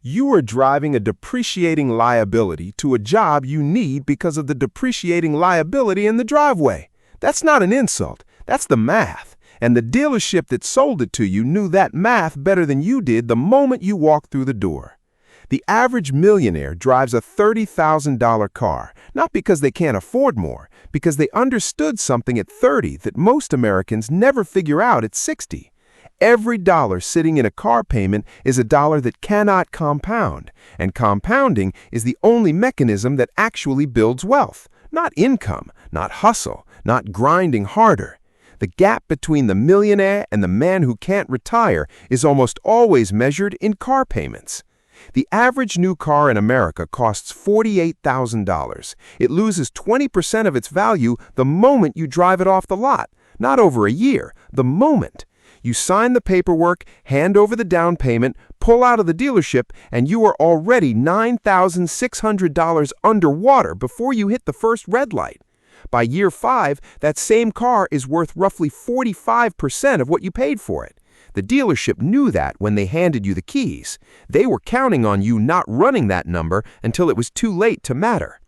You are driving a depreciating liability to a job you need because of the depreciating liability in the driveway. That's not an insult. That's the math. And the dealership that sold it to you knew that math better than you did the moment you walked through the door. The average millionaire drives a $30,000 car, not because they can't afford more, because they understood something at 30 that most Americans never figure out at 60. Every dollar sitting in a car payment is a dollar that cannot compound, and compounding is the only mechanism that actually builds wealth, not income, not hustle, not grinding harder. The gap between the millionaire and the man who can't retire is almost always measured in car payments. The average new car in America costs $48,000. It loses 20% of its value the moment you drive it off the lot, not over a year, the moment. You sign the paperwork, hand over the down payment, pull out of the dealership, and you are already $9,600 underwater before you hit the first red light. By year 5, that same car is worth roughly 45% of what you paid for it. The dealership knew that when they handed you the keys. They were counting on you not running that number until it was too late to matter.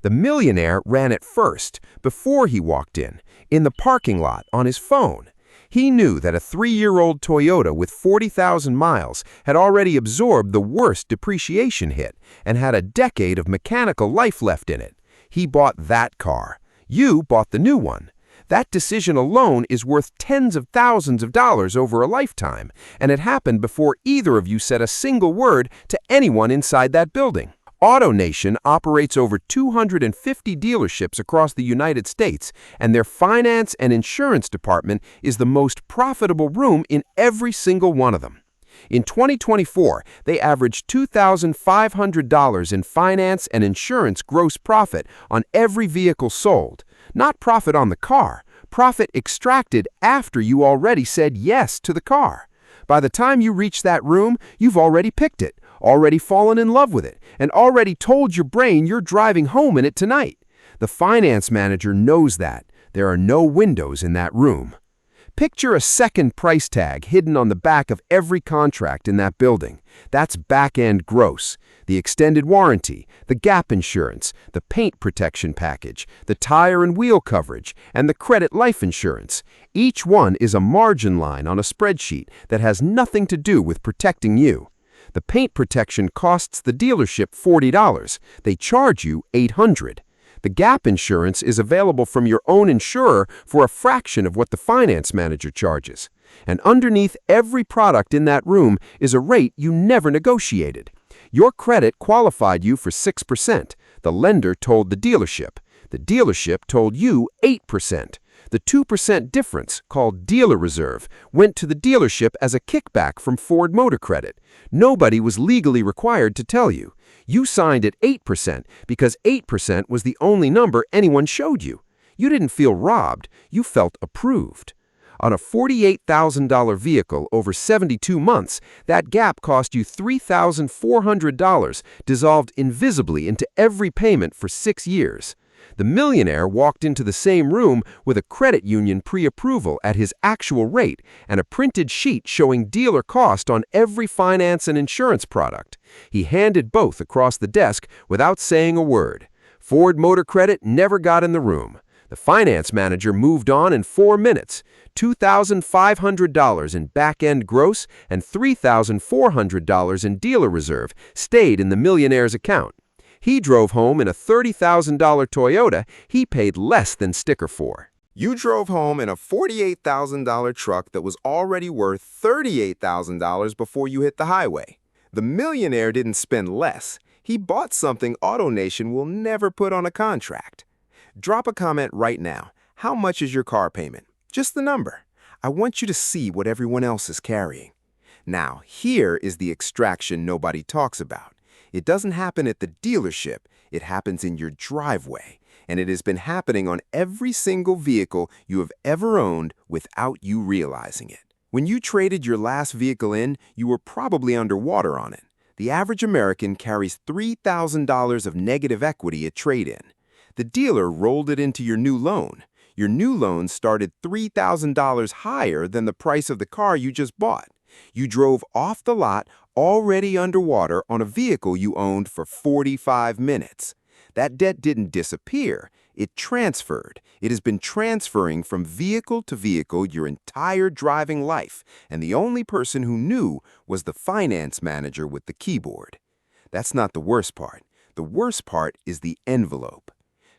The millionaire ran it first, before he walked in the parking lot on his phone. He knew that a 3-year-old Toyota with 40,000 miles had already absorbed the worst depreciation hit and had a decade of mechanical life left in it. He bought that car. You bought the new one. That decision alone is worth tens of thousands of dollars over a lifetime, and it happened before either of you said a single word to anyone inside that building. AutoNation operates over 250 dealerships across the United States, and their finance and insurance department is the most profitable room in every single one of them. In 2024, they averaged $2,500 in finance and insurance gross profit on every vehicle sold. Not profit on the car, profit extracted after you already said yes to the car. By the time you reach that room, you've already picked it, already fallen in love with it, and already told your brain you're driving home in it tonight. The finance manager knows that. There are no windows in that room. Picture a second price tag hidden on the back of every contract in that building. That's back-end gross. The extended warranty, the gap insurance, the paint protection package, the tire and wheel coverage, and the credit life insurance. Each one is a margin line on a spreadsheet that has nothing to do with protecting you. The paint protection costs the dealership $40. They charge you $800. The gap insurance is available from your own insurer for a fraction of what the finance manager charges. And underneath every product in that room is a rate you never negotiated. Your credit qualified you for 6%. The lender told the dealership. The dealership told you 8%. The 2% difference, called dealer reserve, went to the dealership as a kickback from Ford Motor Credit. Nobody was legally required to tell you. You signed at 8% because 8% was the only number anyone showed you. You didn't feel robbed. You felt approved. On a $48,000 vehicle over 72 months, that gap cost you $3,400, dissolved invisibly into every payment for 6 years. The millionaire walked into the same room with a credit union pre-approval at his actual rate and a printed sheet showing dealer cost on every finance and insurance product. He handed both across the desk without saying a word. Ford Motor Credit never got in the room. The finance manager moved on in 4 minutes. $2,500 in back-end gross and $3,400 in dealer reserve stayed in the millionaire's account. He drove home in a $30,000 Toyota he paid less than sticker for. You drove home in a $48,000 truck that was already worth $38,000 before you hit the highway. The millionaire didn't spend less. He bought something AutoNation will never put on a contract. Drop a comment right now. How much is your car payment? Just the number. I want you to see what everyone else is carrying. Now, here is the extraction nobody talks about. It doesn't happen at the dealership, it happens in your driveway, and it has been happening on every single vehicle you have ever owned without you realizing it. When you traded your last vehicle in, you were probably underwater on it. The average American carries $3,000 of negative equity at trade-in. The dealer rolled it into your new loan. Your new loan started $3,000 higher than the price of the car you just bought. You drove off the lot already underwater on a vehicle you owned for 45 minutes. That debt didn't disappear, it transferred. It has been transferring from vehicle to vehicle your entire driving life, and the only person who knew was the finance manager with the keyboard. That's not the worst part. The worst part is the envelope.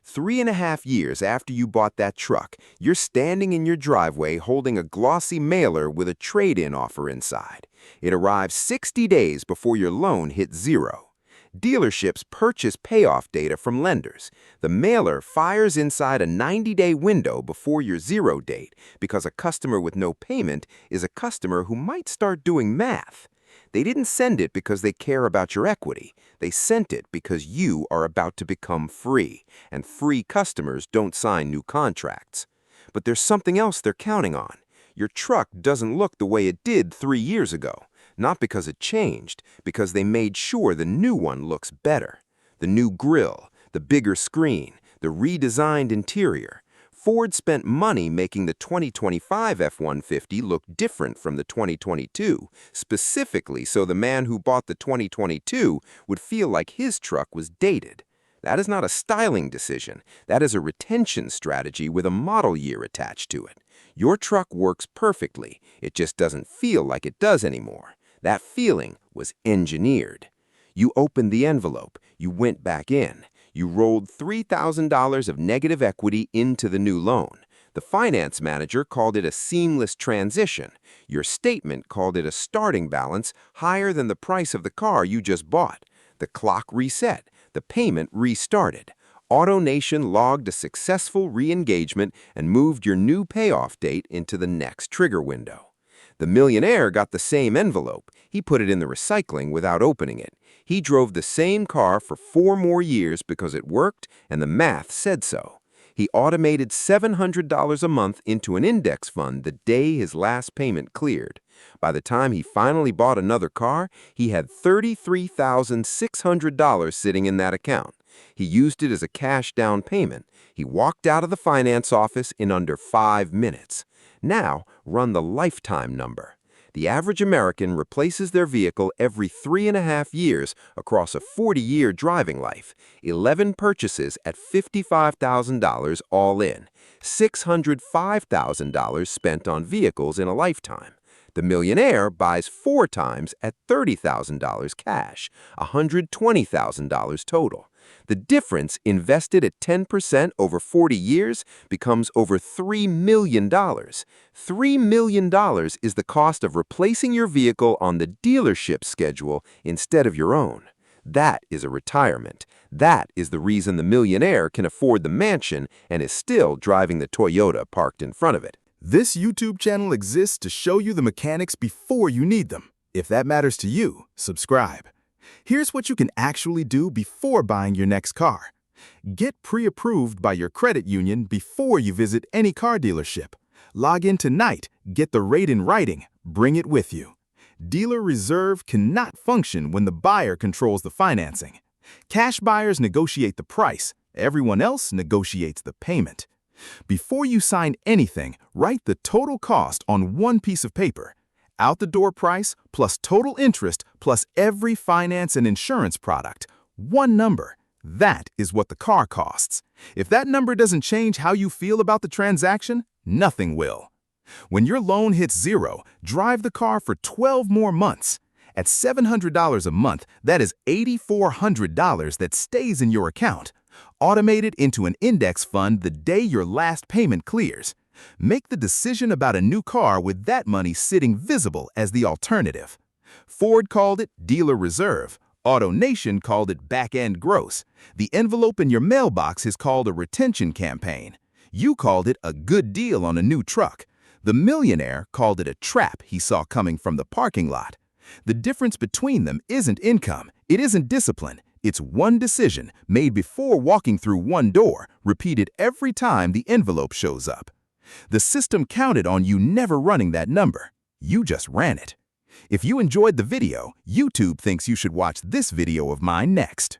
3.5 years after you bought that truck, you're standing in your driveway holding a glossy mailer with a trade-in offer inside. It arrives 60 days before your loan hits zero. Dealerships purchase payoff data from lenders. The mailer fires inside a 90-day window before your zero date because a customer with no payment is a customer who might start doing math. They didn't send it because they care about your equity. They sent it because you are about to become free, and free customers don't sign new contracts. But there's something else they're counting on. Your truck doesn't look the way it did 3 years ago. Not because it changed, because they made sure the new one looks better. The new grille, the bigger screen, the redesigned interior. Ford spent money making the 2025 F-150 look different from the 2022, specifically so the man who bought the 2022 would feel like his truck was dated. That is not a styling decision. That is a retention strategy with a model year attached to it. Your truck works perfectly. It just doesn't feel like it does anymore. That feeling was engineered. You opened the envelope. You went back in. You rolled $3,000 of negative equity into the new loan. The finance manager called it a seamless transition. Your statement called it a starting balance higher than the price of the car you just bought. The clock reset. The payment restarted. AutoNation logged a successful re-engagement and moved your new payoff date into the next trigger window. The Millionaire got the same envelope. He put it in the recycling without opening it. He drove the same car for 4 more years because it worked and the math said so. He automated $700 a month into an index fund the day his last payment cleared. By the time he finally bought another car, he had $33,600 sitting in that account. He used it as a cash down payment. He walked out of the finance office in under 5 minutes. Now, run the lifetime number. The average American replaces their vehicle every 3.5 years across a 40-year driving life. 11 purchases at $55,000 all in. $605,000 spent on vehicles in a lifetime. The Millionaire buys 4 times at $30,000 cash, $120,000 total. The difference, invested at 10% over 40 years, becomes over $3 million. $3 million is the cost of replacing your vehicle on the dealership schedule instead of your own. That is a retirement. That is the reason the Millionaire can afford the mansion and is still driving the Toyota parked in front of it. This YouTube channel exists to show you the mechanics before you need them. If that matters to you, subscribe. Here's what you can actually do before buying your next car. Get pre-approved by your credit union before you visit any car dealership. Log in tonight, get the rate in writing, bring it with you. Dealer reserve cannot function when the buyer controls the financing. Cash buyers negotiate the price. Everyone else negotiates the payment. Before you sign anything, write the total cost on one piece of paper. Out-the-door price plus total interest plus every finance and insurance product. One number. That is what the car costs. If that number doesn't change how you feel about the transaction, nothing will. When your loan hits zero, drive the car for 12 more months. At $700 a month, that is $8,400 that stays in your account. Automate it into an index fund the day your last payment clears. Make the decision about a new car with that money sitting visible as the alternative. Ford called it dealer reserve. AutoNation called it back-end gross. The envelope in your mailbox is called a retention campaign. You called it a good deal on a new truck. The Millionaire called it a trap he saw coming from the parking lot. The difference between them isn't income. It isn't discipline. It's one decision made before walking through one door, repeated every time the envelope shows up. The system counted on you never running that number. You just ran it. If you enjoyed the video, YouTube thinks you should watch this video of mine next.